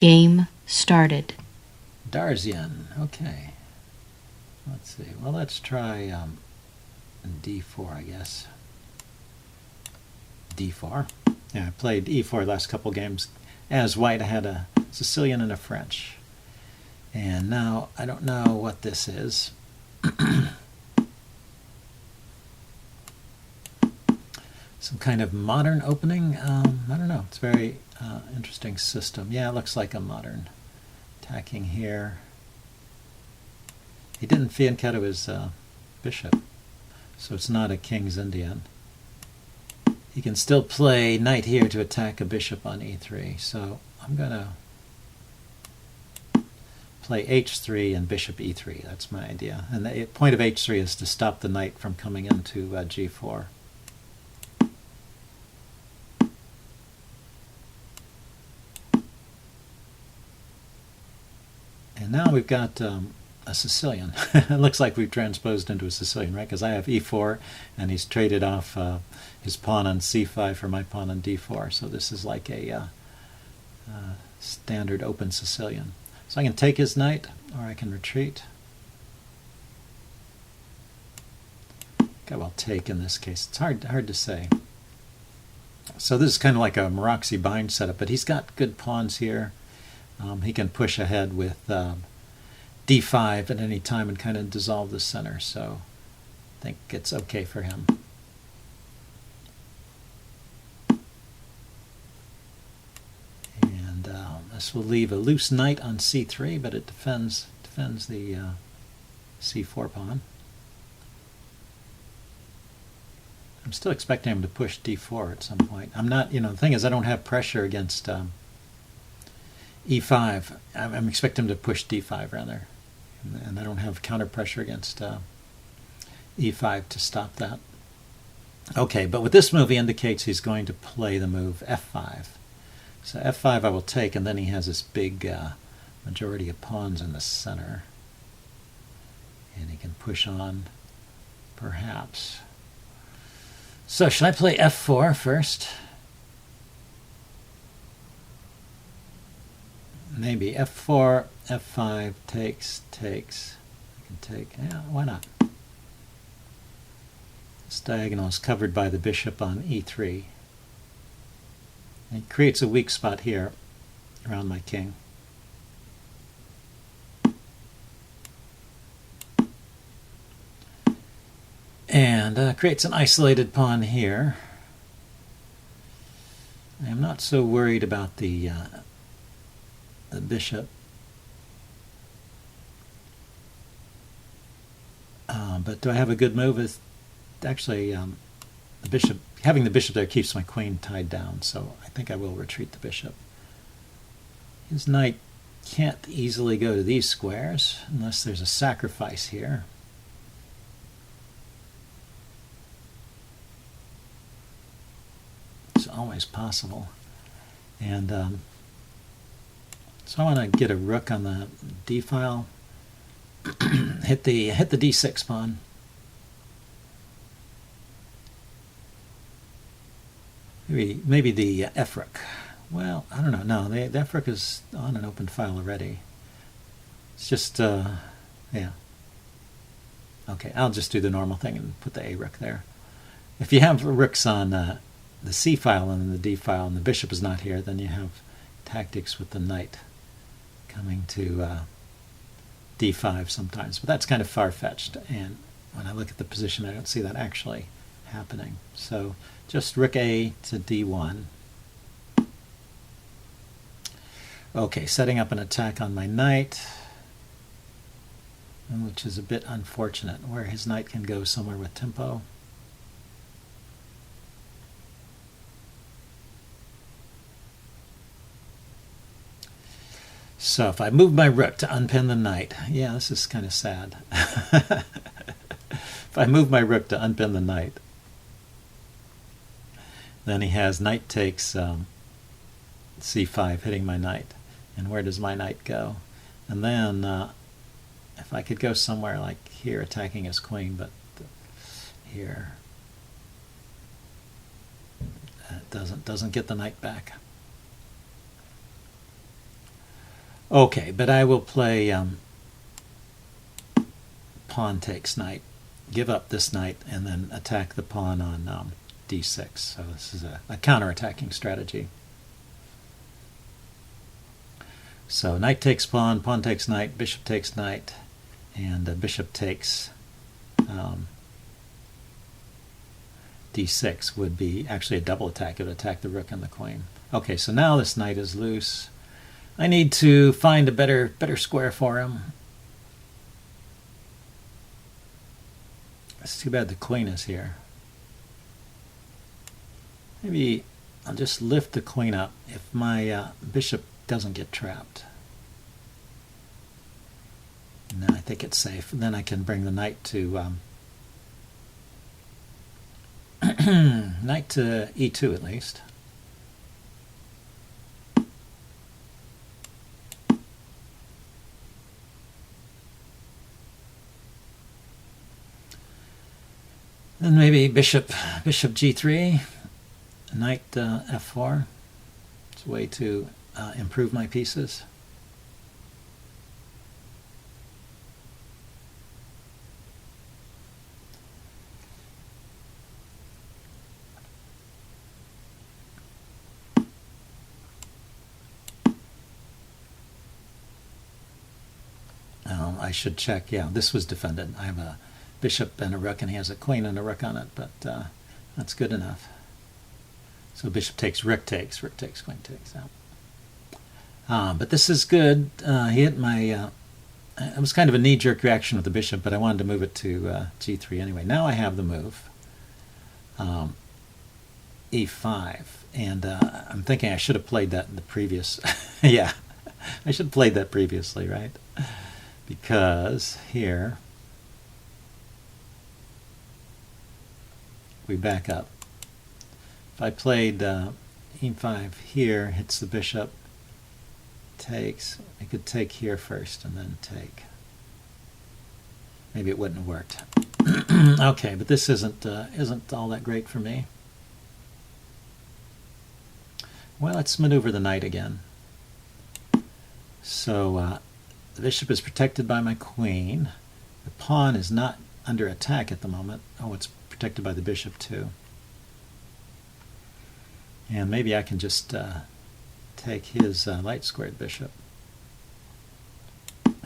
Game started. Darzian, okay. Let's see. Well, let's try d4, I guess. d4. Yeah, I played e4 last couple games. As white, I had a Sicilian and a French. And now I don't know what this is. Some kind of modern opening. I don't know. It's a very interesting system. Yeah, it looks like a modern. Attacking here. He didn't fianchetto his bishop, so it's not a King's Indian. He can still play knight here to attack a bishop on e3, so I'm going to play h3 and bishop e3. That's my idea. And the point of h3 is to stop the knight from coming into g4. And now we've got a Sicilian. It looks like we've transposed into a Sicilian, right? Because I have e4, and he's traded off his pawn on c5 for my pawn on d4. So this is like a standard open Sicilian. So I can take his knight, or I can retreat. Okay, well, take in this case. It's hard to say. So this is kind of like a Maroczy bind setup, but he's got good pawns here. He can push ahead with d5 at any time and kind of dissolve the center, so I think it's okay for him. And this will leave a loose knight on c3, but it defends the c4 pawn. I'm still expecting him to push d4 at some point. I'm not, the thing is I don't have pressure against e5. I'm expecting him to push d5 rather, and I don't have counter pressure against e5 to stop that. Okay, but what this move indicates he's going to play the move f5. So f5 I will take, and then he has this big majority of pawns in the center, and he can push on perhaps. So should I play f4 first? Maybe f4, f5, takes. I can take. Yeah, why not? This diagonal is covered by the bishop on e3. It creates a weak spot here around my king. And creates an isolated pawn here. I'm not so worried about the bishop. But do I have a good move? Is actually the bishop. Having the bishop there keeps my queen tied down, so I think I will retreat the bishop. His knight can't easily go to these squares unless there's a sacrifice here. It's always possible. And so I want to get a rook on the d file, hit the d6 pawn. Maybe the f rook. Well, I don't know. No, the f rook is on an open file already. It's just yeah. Okay, I'll just do the normal thing and put the a rook there. If you have rooks on the c file and the d file, and the bishop is not here, then you have tactics with the knight coming to d5 sometimes, but that's kind of far-fetched, and when I look at the position I don't see that actually happening. So just rook a to d1. Okay, setting up an attack on my knight, which is a bit unfortunate, where his knight can go somewhere with tempo. So if I move my rook to unpin the knight, yeah, this is kind of sad. If I move my rook to unpin the knight, then he has knight takes c5 hitting my knight. And where does my knight go? And then if I could go somewhere like here attacking his queen, but here it doesn't get the knight back. Okay, but I will play pawn takes knight, give up this knight, and then attack the pawn on d6. So this is a counter-attacking strategy. So knight takes pawn, pawn takes knight, bishop takes knight, and bishop takes d6 would be actually a double attack. It would attack the rook and the queen. Okay, so now this knight is loose. I need to find a better square for him. It's too bad the queen is here. Maybe I'll just lift the queen up if my bishop doesn't get trapped. No, I think it's safe. Then I can bring the knight to knight to e2 at least. Then maybe bishop g3, knight f4. It's a way to improve my pieces. I should check. Yeah, this was defended. I have a bishop and a rook, and he has a queen and a rook on it, but that's good enough. So bishop takes, queen takes out. But this is good. He hit my... it was kind of a knee-jerk reaction with the bishop, but I wanted to move it to g3 anyway. Now I have the move, e5, and I'm thinking I should have played that in the previous... yeah, I should have played that previously, right? Because here... we back up. If I played e5 here, hits the bishop, takes. I could take here first and then take. Maybe it wouldn't have worked. Okay, but this isn't all that great for me. Well, let's maneuver the knight again. So the bishop is protected by my queen. The pawn is not under attack at the moment. Oh, it's protected by the bishop too. And maybe I can just take his light squared bishop.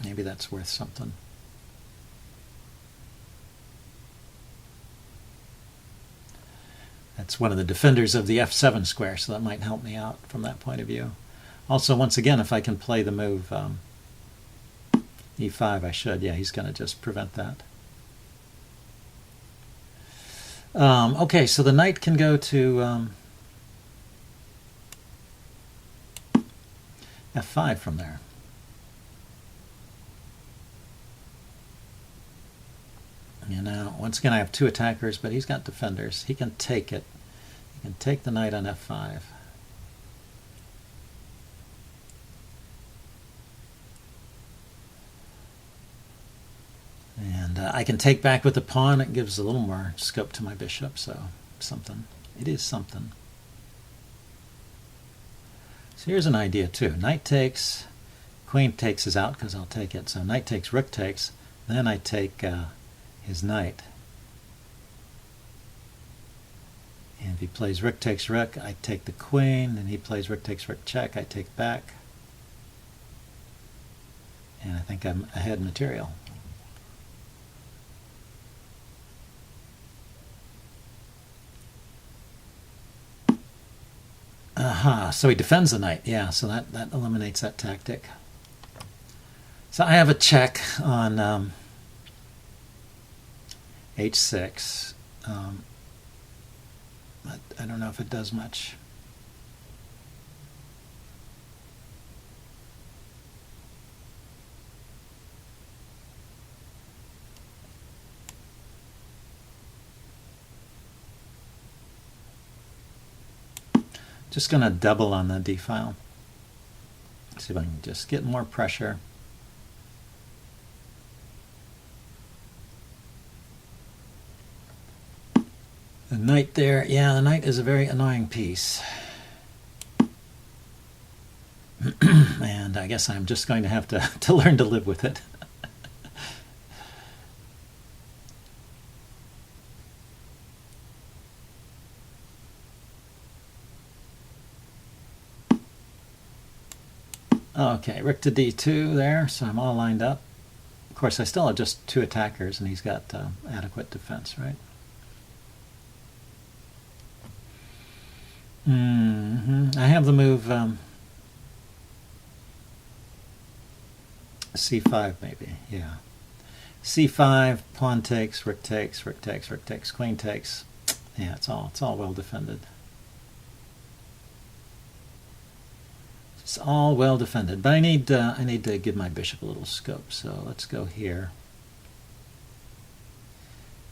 Maybe that's worth something. That's one of the defenders of the f7 square, so that might help me out from that point of view. Also, once again, if I can play the move e5, I should. Yeah, he's going to just prevent that. Okay, so the knight can go to f5 from there. You know, once again, I have two attackers, but he's got defenders. He can take it. He can take the knight on f5. And I can take back with the pawn. It gives a little more scope to my bishop, so something. It is something. So here's an idea too. Knight takes, queen takes is out because I'll take it. So knight takes, rook takes. Then I take his knight. And if he plays rook takes rook, I take the queen. And he plays rook takes rook check, I take back. And I think I'm ahead material. Aha, so he defends the knight. Yeah, so that eliminates that tactic. So I have a check on h6. But I don't know if it does much. Just going to double on the D file. See if I can just get more pressure. The knight there, yeah, the knight is a very annoying piece. And I guess I'm just going to have to learn to live with it. Okay, rook to d2 there, so I'm all lined up. Of course, I still have just 2 attackers, and he's got adequate defense, right? I have the move c5 maybe, yeah. c5, pawn takes, rook takes, rook takes, rook takes, queen takes. Yeah, it's all well defended. It's all well defended, but I need to give my bishop a little scope. So let's go here.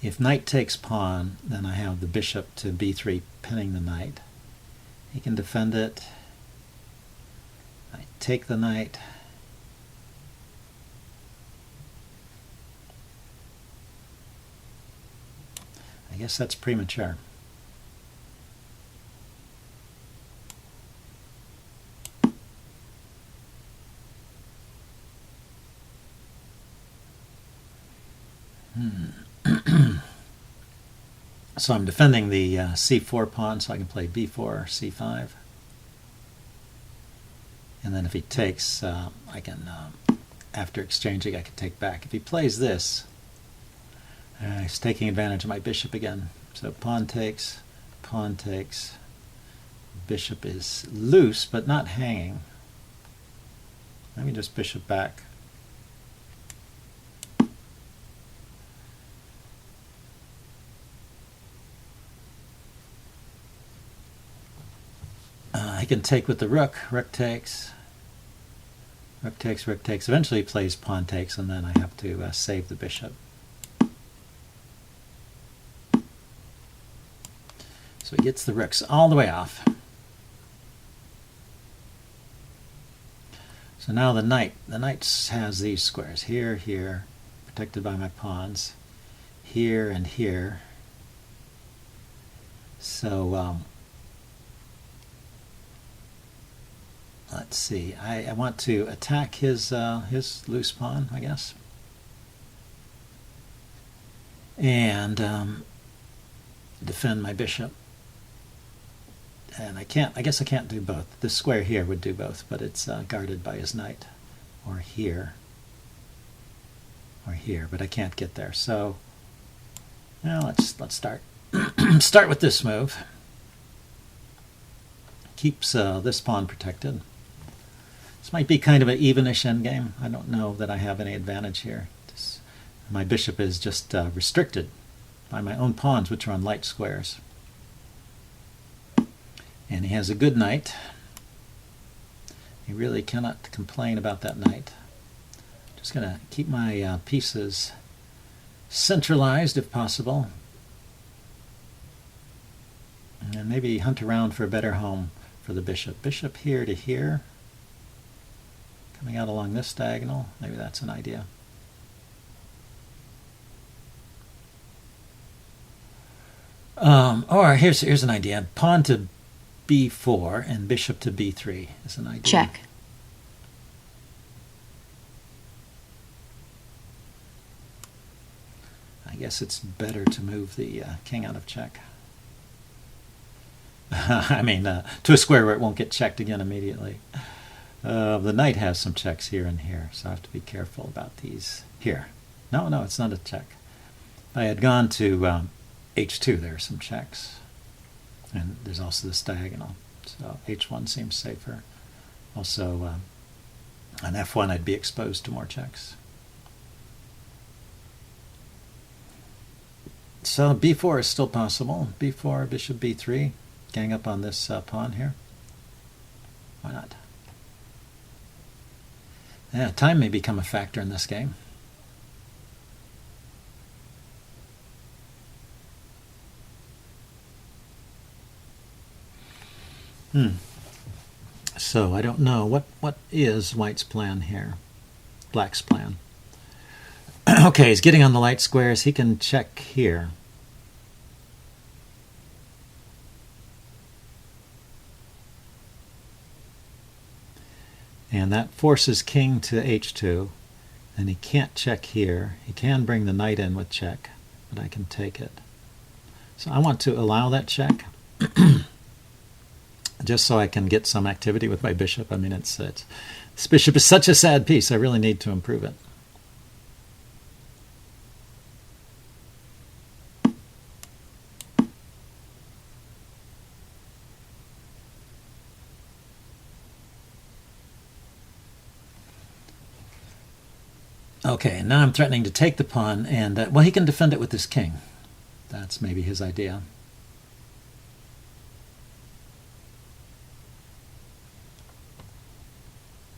If knight takes pawn, then I have the bishop to b3 pinning the knight. He can defend it. I take the knight. I guess that's premature. So I'm defending the c4 pawn, so I can play b4 or c5. And then if he takes, I can, after exchanging, I can take back. If he plays this, he's taking advantage of my bishop again. So pawn takes, bishop is loose but not hanging. Let me just bishop back. I can take with the rook. Rook takes. Rook takes, rook takes. Eventually he plays pawn takes, and then I have to save the bishop. So he gets the rooks all the way off. So now the knight has these squares. Here, here, protected by my pawns. Here and here. So let's see. I want to attack his loose pawn, I guess, and defend my bishop. And I guess I can't do both. This square here would do both, but it's guarded by his knight, or here, but I can't get there. So, well, let's start. Start with this move. Keeps this pawn protected. This might be kind of an evenish endgame. I don't know that I have any advantage here. My bishop is just restricted by my own pawns, which are on light squares. And he has a good knight. He really cannot complain about that knight. Just going to keep my pieces centralized if possible. And maybe hunt around for a better home for the bishop. Bishop here to here. Coming out along this diagonal. Maybe that's an idea. Or here's an idea. Pawn to b4 and bishop to b3 is an idea. Check. I guess it's better to move the king out of check. I mean, to a square where it won't get checked again immediately. The knight has some checks here and here, so I have to be careful about these. Here. No, it's not a check. If I had gone to h2, there are some checks. And there's also this diagonal. So h1 seems safer. Also, on f1, I'd be exposed to more checks. So b4 is still possible. b4, bishop b3. Gang up on this pawn here. Why not? Yeah, time may become a factor in this game. So I don't know. What is white's plan here? Black's plan. Okay, he's getting on the light squares. He can check here. And that forces king to h2. And he can't check here. He can bring the knight in with check, but I can take it. So I want to allow that check just so I can get some activity with my bishop. I mean, this bishop is such a sad piece. I really need to improve it. Okay, now I'm threatening to take the pawn, and, well, he can defend it with his king. That's maybe his idea.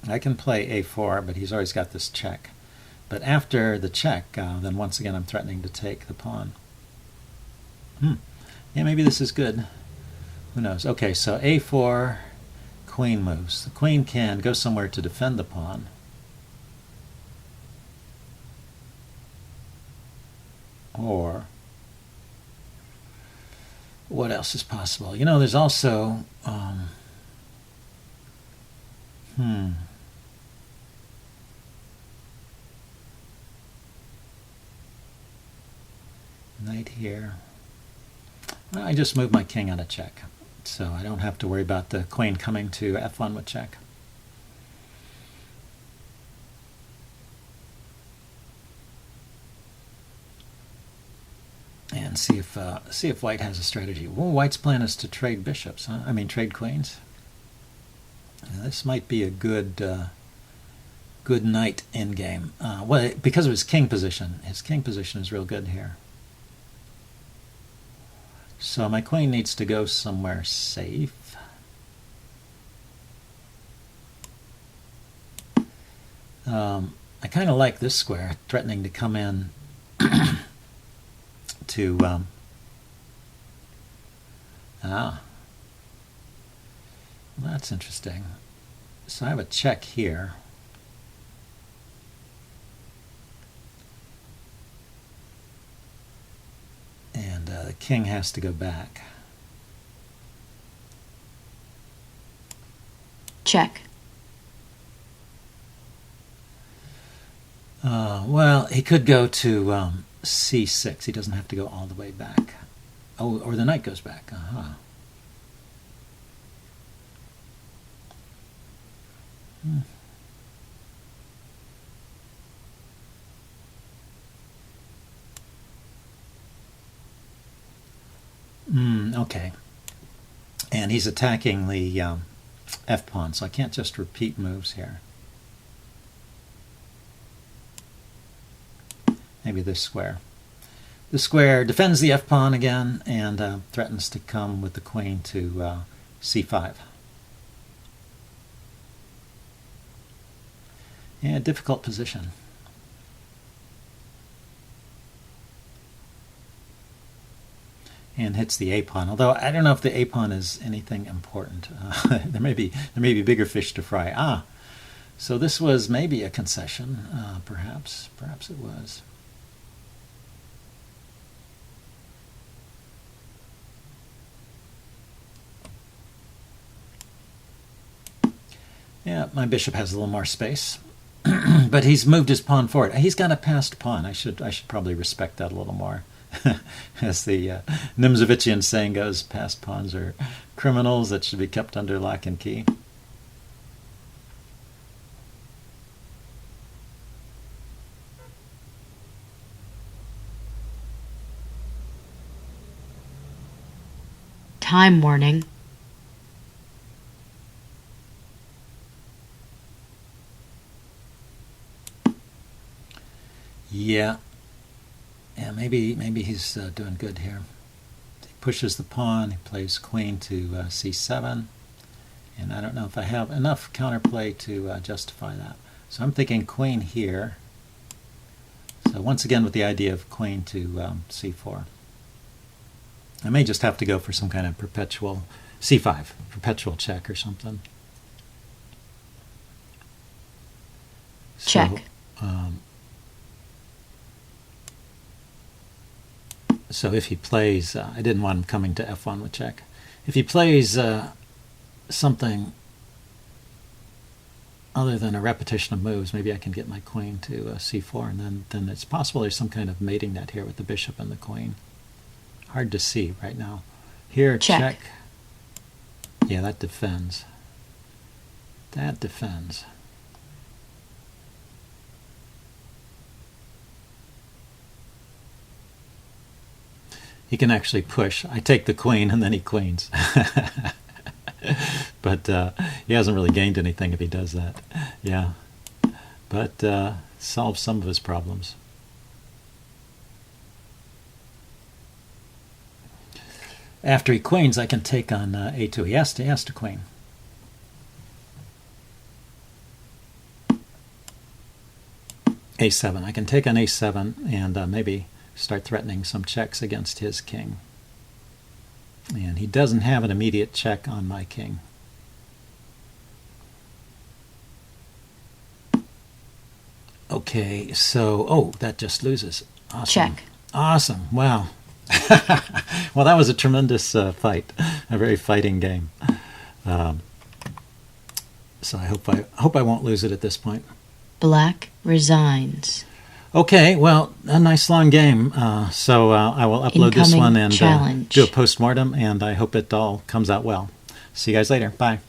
I can play a4, but he's always got this check. But after the check, then once again I'm threatening to take the pawn. Yeah, maybe this is good. Who knows? Okay, so a4, queen moves. The queen can go somewhere to defend the pawn. Or, what else is possible? You know, there's also, knight here. Well, I just moved my king on a check, so I don't have to worry about the queen coming to f1 with check. And see if white has a strategy. Well, white's plan is to trade bishops. Huh? I mean, trade queens. This might be a good good knight endgame. Well, because of his king position. His king position is real good here. So my queen needs to go somewhere safe. I kind of like this square, threatening to come in to that's interesting. So I have a check here. And the king has to go back. Check. Well, he could go to c6. He doesn't have to go all the way back. Oh, or the knight goes back. Okay. And he's attacking the f-pawn, so I can't just repeat moves here. Maybe this square. The square defends the f-pawn again and threatens to come with the queen to c5. Yeah, difficult position. And hits the a-pawn, although I don't know if the a-pawn is anything important. There may be bigger fish to fry. So this was maybe a concession, perhaps it was. Yeah, my bishop has a little more space, but he's moved his pawn forward. He's got a passed pawn. I should probably respect that a little more. As the Nimzovician saying goes, passed pawns are criminals that should be kept under lock and key. Time warning. Yeah, maybe he's doing good here. He pushes the pawn, he plays queen to c7, and I don't know if I have enough counterplay to justify that. So I'm thinking queen here. So once again with the idea of queen to c4. I may just have to go for some kind of perpetual c5, perpetual check or something. Check. So if he plays, I didn't want him coming to f1 with check. If he plays something other than a repetition of moves, maybe I can get my queen to c4, and then it's possible there's some kind of mating net here with the bishop and the queen. Hard to see right now. Here, check. Yeah, that defends. That defends. He can actually push. I take the queen, and then he queens. But he hasn't really gained anything if he does that. Yeah. But solves some of his problems. After he queens, I can take on a2. He has to queen. a7. I can take on a7 and maybe start threatening some checks against his king. And he doesn't have an immediate check on my king. Okay, so, oh, that just loses. Awesome. Check. Awesome. Wow. Well, that was a tremendous fight. A very fighting game. So I hope I won't lose it at this point. Black resigns. Okay, well, a nice long game. So I will upload this one and do a post-mortem, and I hope it all comes out well. See you guys later. Bye.